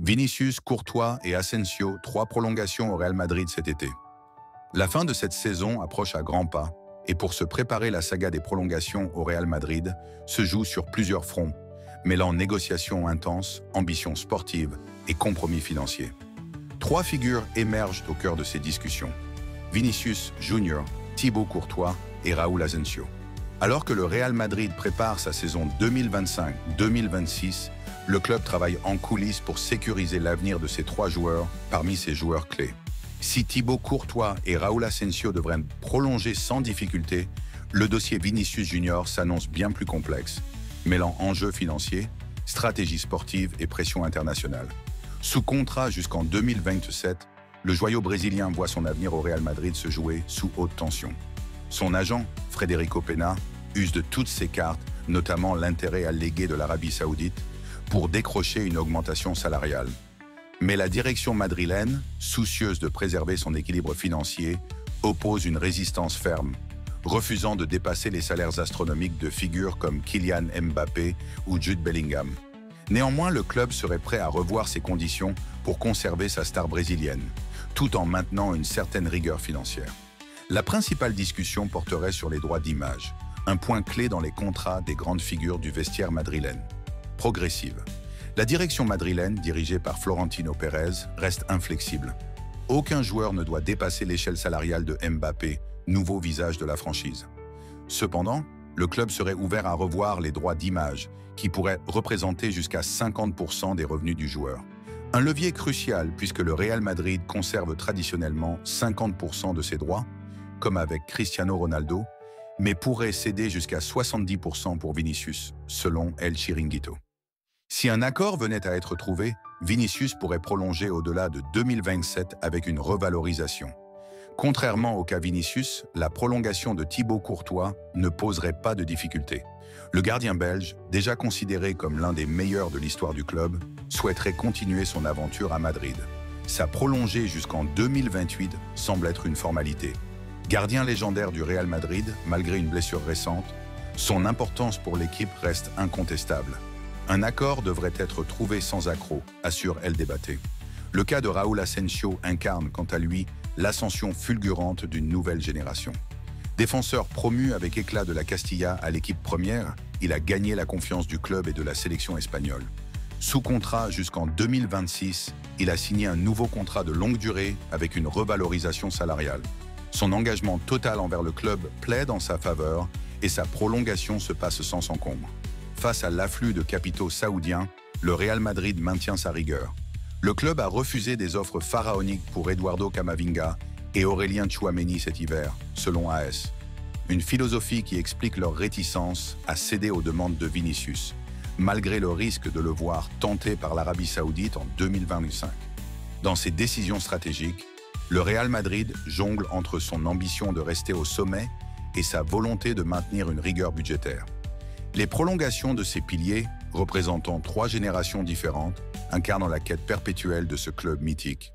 Vinicius, Courtois et Asensio, 3 prolongations au Real Madrid cet été. La fin de cette saison approche à grands pas, et pour se préparer, la saga des prolongations au Real Madrid se joue sur plusieurs fronts, mêlant négociations intenses, ambitions sportives et compromis financiers. 3 figures émergent au cœur de ces discussions: Vinicius Junior, Thibaut Courtois et Raúl Asensio. Alors que le Real Madrid prépare sa saison 2025-2026, le club travaille en coulisses pour sécuriser l'avenir de ces 3 joueurs parmi ses joueurs clés. Si Thibaut Courtois et Raúl Asensio devraient prolonger sans difficulté, le dossier Vinicius Junior s'annonce bien plus complexe, mêlant enjeux financiers, stratégie sportive et pression internationale. Sous contrat jusqu'en 2027, le joyau brésilien voit son avenir au Real Madrid se jouer sous haute tension. Son agent, Frederico Pena, use de toutes ses cartes, notamment l'intérêt allégué de l'Arabie Saoudite, pour décrocher une augmentation salariale. Mais la direction madrilène, soucieuse de préserver son équilibre financier, oppose une résistance ferme, refusant de dépasser les salaires astronomiques de figures comme Kylian Mbappé ou Jude Bellingham. Néanmoins, le club serait prêt à revoir ses conditions pour conserver sa star brésilienne, tout en maintenant une certaine rigueur financière. La principale discussion porterait sur les droits d'image, un point clé dans les contrats des grandes figures du vestiaire madrilène. Progressive. La direction madrilène, dirigée par Florentino Pérez, reste inflexible. Aucun joueur ne doit dépasser l'échelle salariale de Mbappé, nouveau visage de la franchise. Cependant, le club serait ouvert à revoir les droits d'image, qui pourraient représenter jusqu'à 50% des revenus du joueur. Un levier crucial puisque le Real Madrid conserve traditionnellement 50% de ses droits, comme avec Cristiano Ronaldo, mais pourrait céder jusqu'à 70% pour Vinicius, selon El Chiringuito. Si un accord venait à être trouvé, Vinicius pourrait prolonger au-delà de 2027 avec une revalorisation. Contrairement au cas Vinicius, la prolongation de Thibaut Courtois ne poserait pas de difficulté. Le gardien belge, déjà considéré comme l'un des meilleurs de l'histoire du club, souhaiterait continuer son aventure à Madrid. Sa prolongée jusqu'en 2028 semble être une formalité. Gardien légendaire du Real Madrid, malgré une blessure récente, son importance pour l'équipe reste incontestable. Un accord devrait être trouvé sans accroc, assure El Debate. Le cas de Raúl Asensio incarne, quant à lui, l'ascension fulgurante d'une nouvelle génération. Défenseur promu avec éclat de la Castilla à l'équipe première, il a gagné la confiance du club et de la sélection espagnole. Sous contrat jusqu'en 2026, il a signé un nouveau contrat de longue durée avec une revalorisation salariale. Son engagement total envers le club plaide en sa faveur et sa prolongation se passe sans encombre. Face à l'afflux de capitaux saoudiens, le Real Madrid maintient sa rigueur. Le club a refusé des offres pharaoniques pour Eduardo Camavinga et Aurélien Tchouaméni cet hiver, selon AS. Une philosophie qui explique leur réticence à céder aux demandes de Vinicius, malgré le risque de le voir tenté par l'Arabie Saoudite en 2025. Dans ses décisions stratégiques, le Real Madrid jongle entre son ambition de rester au sommet et sa volonté de maintenir une rigueur budgétaire. Les prolongations de ces piliers, représentant 3 générations différentes, incarnent la quête perpétuelle de ce club mythique.